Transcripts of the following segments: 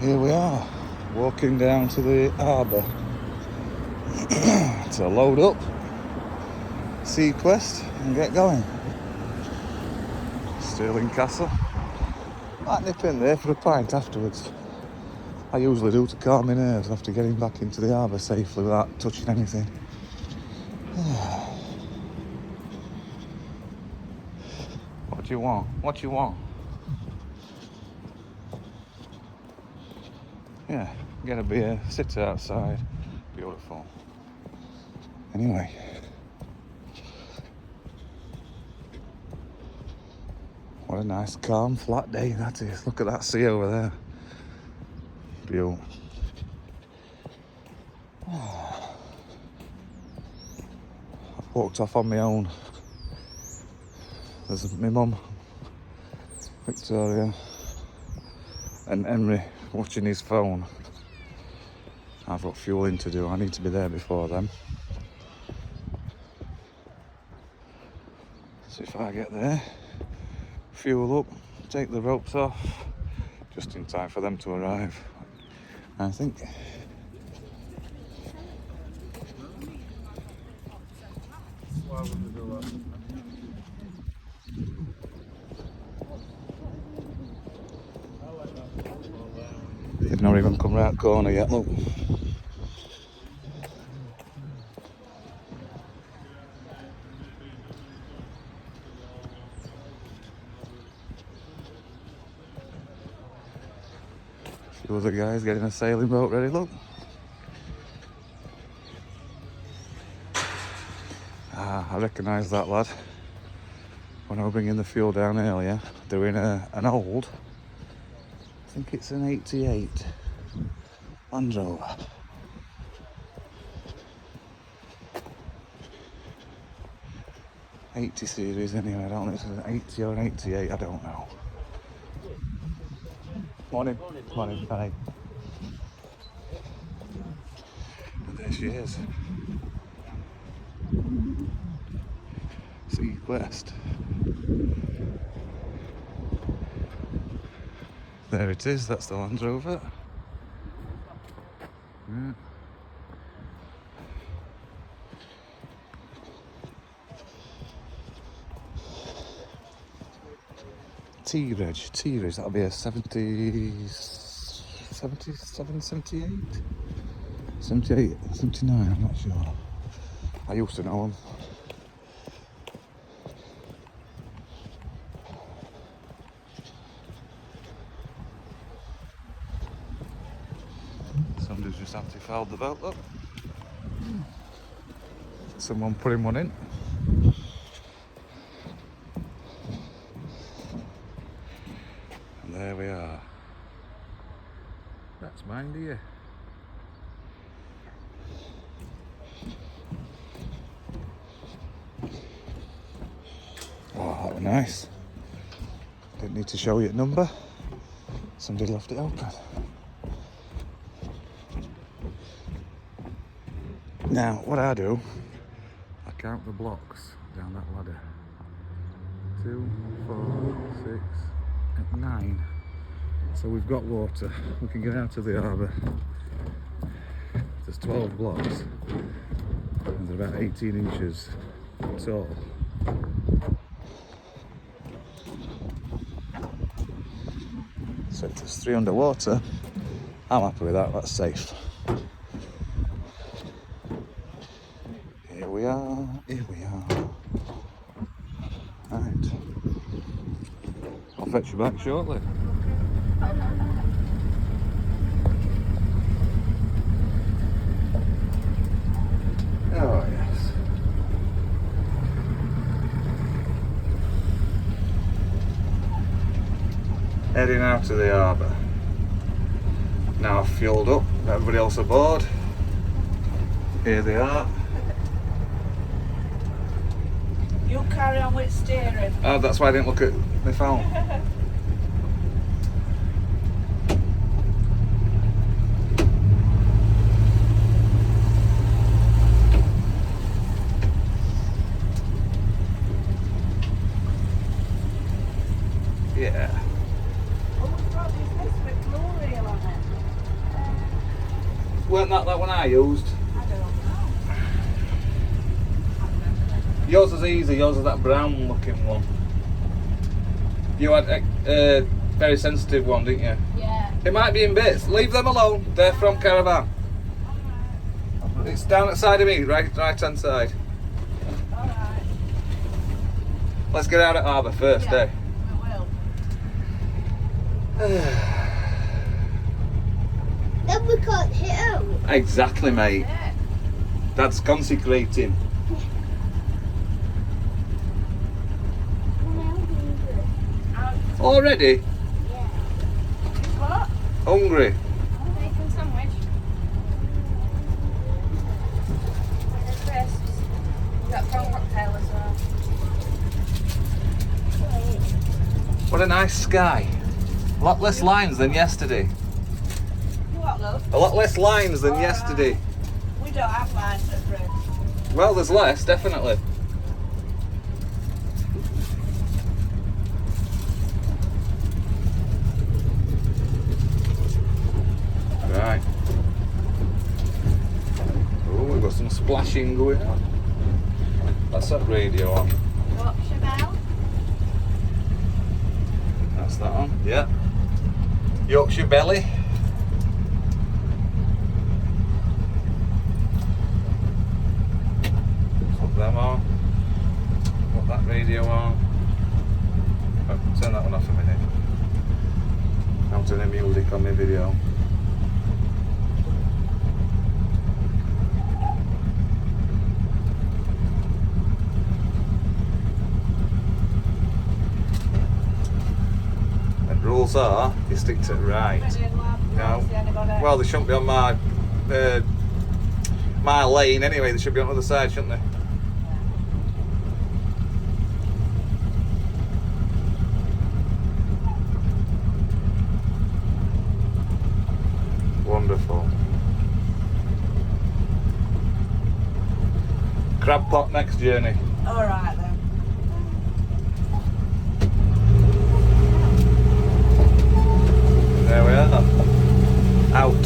Here we are, walking down to the harbour to load up, sea quest and get going. Stirling Castle. Might nip in there for a pint afterwards. I usually do to calm my nerves after getting back into the harbour safely without touching anything. What do you want? What do you want? Yeah, get a beer, sit outside. Beautiful. Anyway. What a nice, calm, flat day that is. Look at that sea over there. Beautiful. I've walked off on my own. There's my mum, Victoria, and Henry watching his phone. I've got fueling to do. I need to be there before then. So if I get there, fuel up, take the ropes off, just in time for them to arrive, I think. Why would we do that? They've not even come round the corner yet, look. A few other guys getting a sailing boat ready, look. I recognise that lad. When I was bringing the fuel down earlier, they're in an old, I think it's an 88 Land Rover. '80 series anyway, I don't know if it's an 80 or an 88, I don't know. Morning. Morning. Hi. And there she is. Sea Quest. There it is, that's the Land Rover. Yeah. T-Reg, that'll be a 77, 78? 78, 79, I'm not sure. I used to know them. Somebody's just anti-fouled the belt up. Someone putting one in. And there we are. That's mine, dear. Oh, that was nice. Didn't need to show you a number. Somebody left it open. Now, what I do, I count the blocks down that ladder. 2, 4, 6, 8, 9. So we've got water. We can get out of the harbour. There's 12 blocks. And they're about 18 inches tall. So if there's 3 underwater, I'm happy with that, that's safe. Here we are. Right. I'll fetch you back shortly. Oh yes. Heading out to the harbour. Now I've fueled up, everybody else aboard. Here they are. You carry on with steering. Oh, that's why I didn't look at my phone. Yeah. Oh, what's got this with blue reel on it? weren't that one I used? I don't know. Yours is easy, yours is that brown looking one. You had a very sensitive one, didn't you? Yeah. It might be in bits. Leave them alone. They're from Caravan. It's down at the side of me, right hand side. Alright. Let's get out at harbour first, Yeah, eh? we will. Then we can't hit out. Exactly, mate. Yeah. That's consecrating. Already? Yeah. What? Hungry? Bacon sandwich. And the crisps. We've got prawn cocktail as well. What a nice sky. A lot less lines than yesterday. What, love? A lot less lines than Alright. yesterday. We don't have lines at Bridge. Well, there's less, definitely. Right. Oh, we've got some splashing going on. That's that radio on. Yorkshire Bell. That's that on. Yeah. Yorkshire Belly. Put them on. Put that radio on. Oh, turn that one off a minute. I'm turning music on my video. Rules are you stick to it right. No. Well, they shouldn't be on my lane anyway. They should be on the other side, shouldn't they? Wonderful. Crab pot next journey. Alright then. There we are. Out.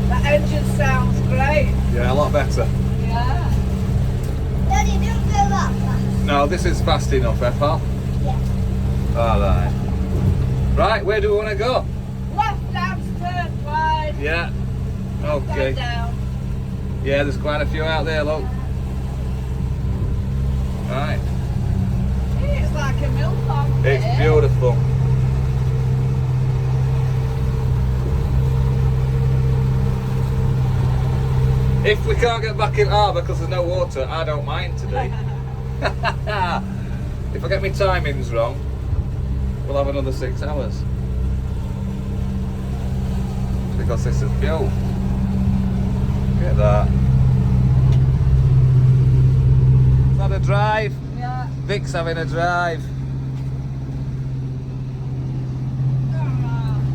That engine sounds great. Yeah, a lot better. Yeah. Daddy, don't go that fast. No, this is fast enough, eh, pal? Yeah. Alright. Right, where do we want to go? Left hand turn wide. Yeah. Down, Okay. down. Yeah, there's quite a few out there, look. Right. It's like a mill pond. It's here. beautiful. If we can't get back in harbour because there's no water, I don't mind today. If I get my timings wrong, we'll have another 6 hours. Because this is fuel. Look at that. Is that a drive? Yeah. Vic's having a drive.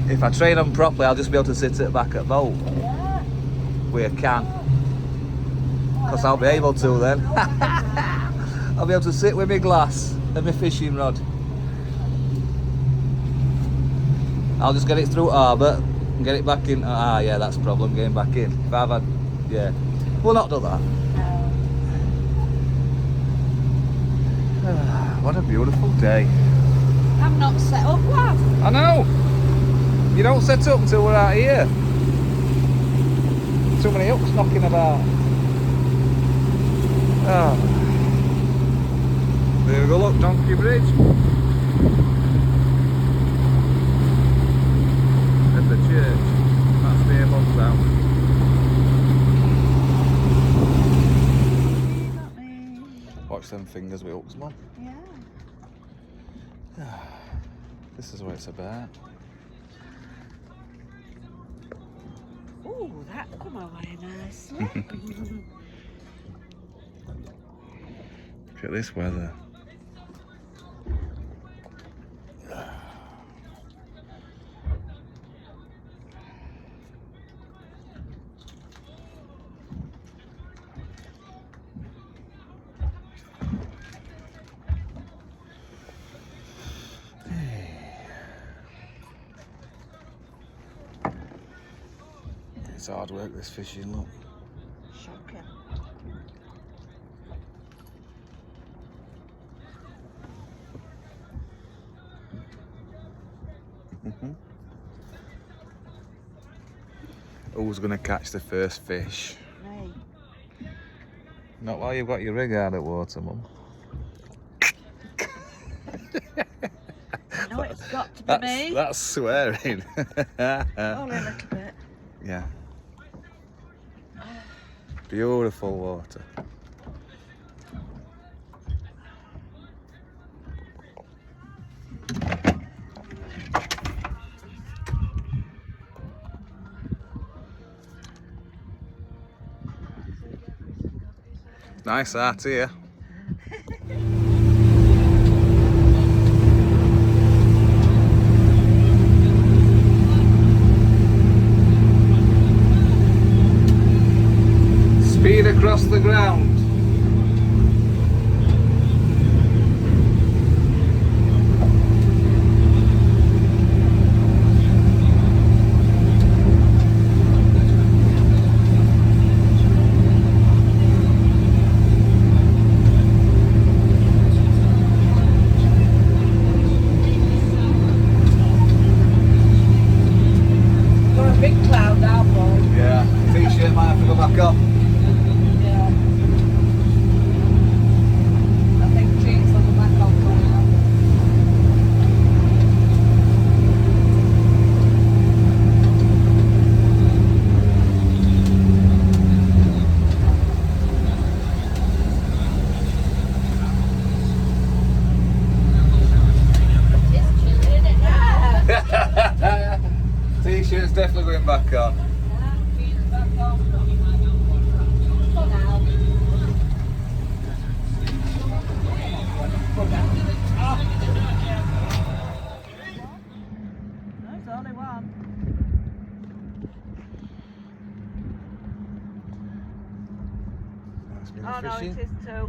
If I train them properly, I'll just be able to sit at the back at the boat. Yeah. Where I can. Because I'll be able to then. I'll be able to sit with my glass and my fishing rod. I'll just get it through harbour and get it back in. Ah, yeah, that's the problem, getting back in. If I've had, yeah. We'll not do that. What a beautiful day. I'm not set up, lad. I know. You don't set up until we're out here. Too many hooks knocking about. Oh. There we go, look, Donkey Bridge. At the church. That's the mum's house. Watch them fingers with hooks, Mum. Yeah. This is what it's about. Ooh, that come away nicely. Look at this weather. It's hard work, this fishing, look. Shocking. Who's going to catch the first fish? Me. Not while you've got your rig out at water, Mum. No, it's got to be me. That's swearing. Only a little bit. Yeah. Beautiful water. Nice art here. Speed across the ground. Got a big cloud now, boy. Yeah, t-shirt might have to go back on. Yeah. I think jeans will go back on for now. It's chilly, isn't it? Yeah. T-shirt's definitely going back on. Jeans back on. For now. There's only one. Nice bit of Oh no, fishing. it is two.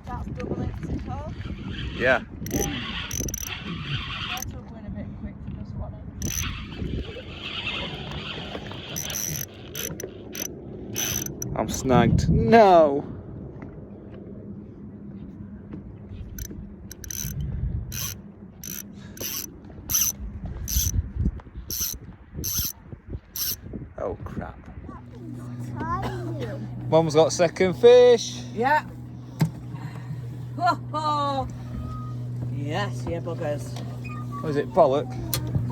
That's Bridlington called. Yeah. They're two going a bit quick for this one. I'm snagged. No. Oh crap. Tiny. Mum's got second fish. Yeah. Ho ho. Yes, yeah, buggers. What is it, pollock?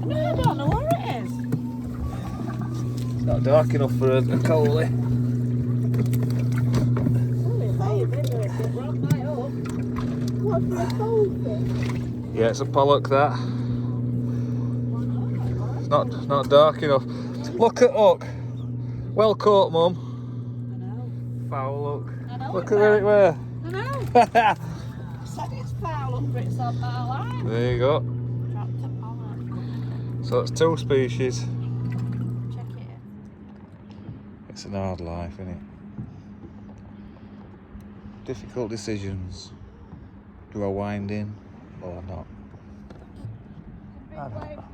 No, I don't know where it is. It's not dark enough for a coley. What's the goldfish? Yeah, it's a pollock that. It's not dark enough. Look at Hook. Well caught, Mum. I know. Foul Hook. I know. Look at where it were. I know. Said it's foul up, but it's on my line. There you go. Dropped a pollock. So it's two species. Check it. It's an hard life, isn't it? Difficult decisions. Do I wind in or not? I don't know.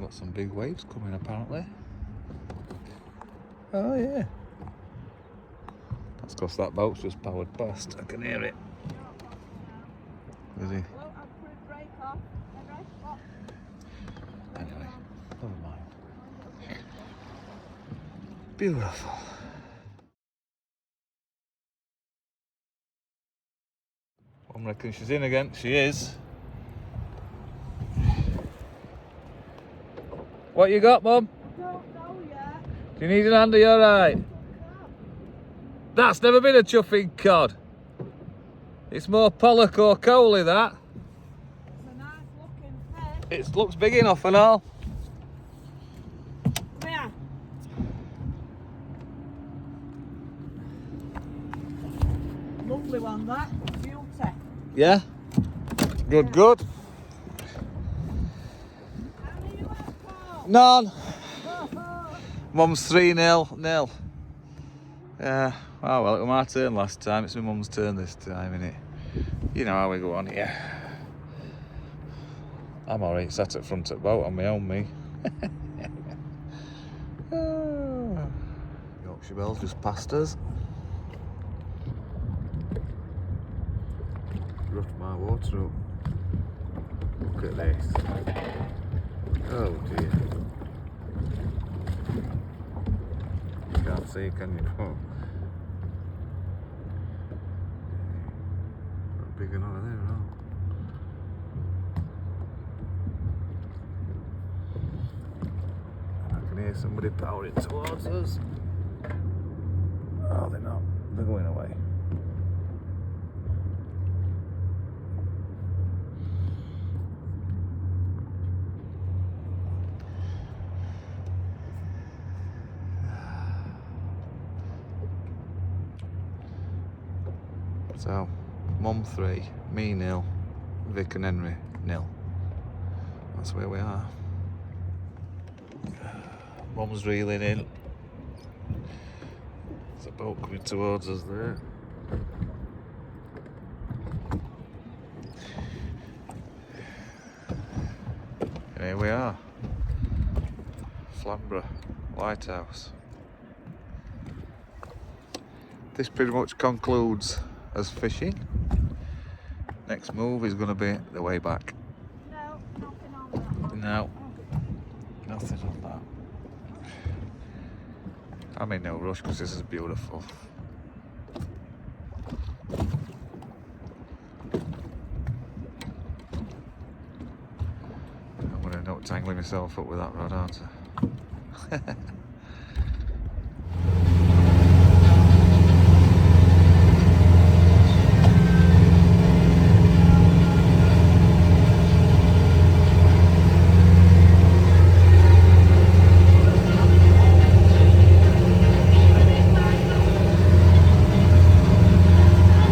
Got some big waves coming apparently. Oh yeah. That's because that boat's just powered past. I can hear it. Is he? Well, I'll put a brake off. A brake off. Anyway, never mind. Beautiful. Mum reckons she's in again. She is. What you got, Mum? Don't know yet. Do you need an hand? Are you alright? That's never been a chuffing cod. It's more pollock or coley, that. It's a nice looking fish. It looks big enough and all. Come here. Lovely one, that. Beauty. Yeah? Good, good. How many you have, Paul? None. Oh, Mum's 3-0. Yeah. Oh well, it was my turn last time. It's my mum's turn this time, innit? You know how we go on here. I'm alright, sat at front of the boat on my own, me. Shabelle's just passed us. Roughed my water up. Look at this. Oh dear. You can't see, can you? Oh. Not big enough there, no. I can hear somebody powering towards us. Oh, they're not. They're going away. So, Mum 3, me 0, Vic and Henry 0. That's where we are. Mum's reeling in. There's a boat coming towards us there. And here we are. Flamborough Lighthouse. This pretty much concludes as fishing. Next move is going to be the way back. No, nothing on that. No, nothing on that. I'm in no rush because this is beautiful. I'm going to end up tangling myself up with that rod, aren't I?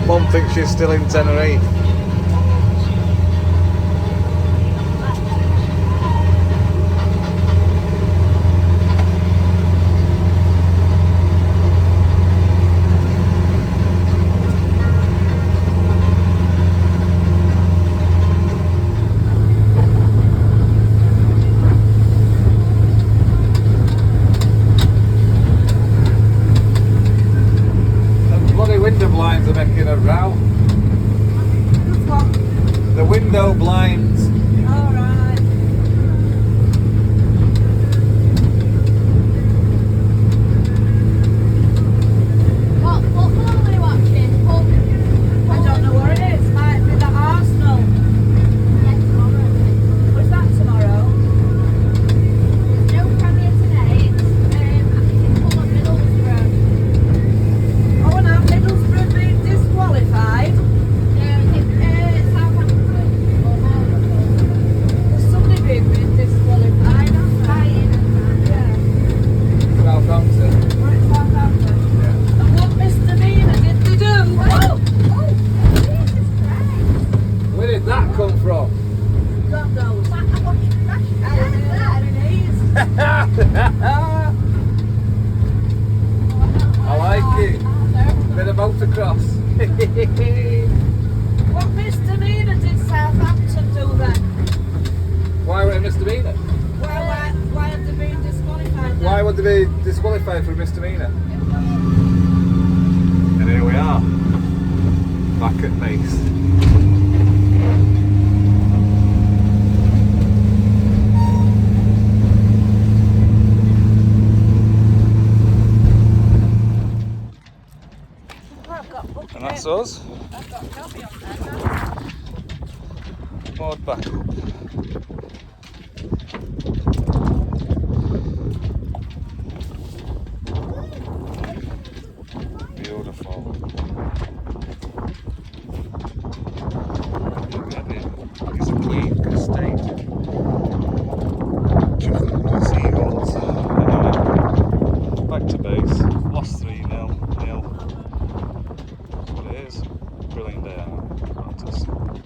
Mum thinks she's still in Tenerife. Window blinds are making a row. What? The window blinds. Alright. What football are we watching? I don't know what it is. Might be the Arsenal. Yeah, tomorrow. Was that tomorrow? There's no Premier today. It's, I think it's Fulham Middlesbrough. Oh, and have Middlesbrough been disqualified? Southampton or Liverpool. Has somebody been disqualified? That's fine. Yeah. Southampton. We're at Southampton. Yeah. And what misdemeanour did they do? Oh! Jesus Christ. Where did that come from? God knows. I watched Crash. I like it. Bit of motocross. What misdemeanour did Southampton do then? Why were they misdemeanour? Why have they been disqualified then? Why would they be disqualified for a misdemeanour? And here we are, back at base. I've got And that's us, I've got coffee on there. moored back up.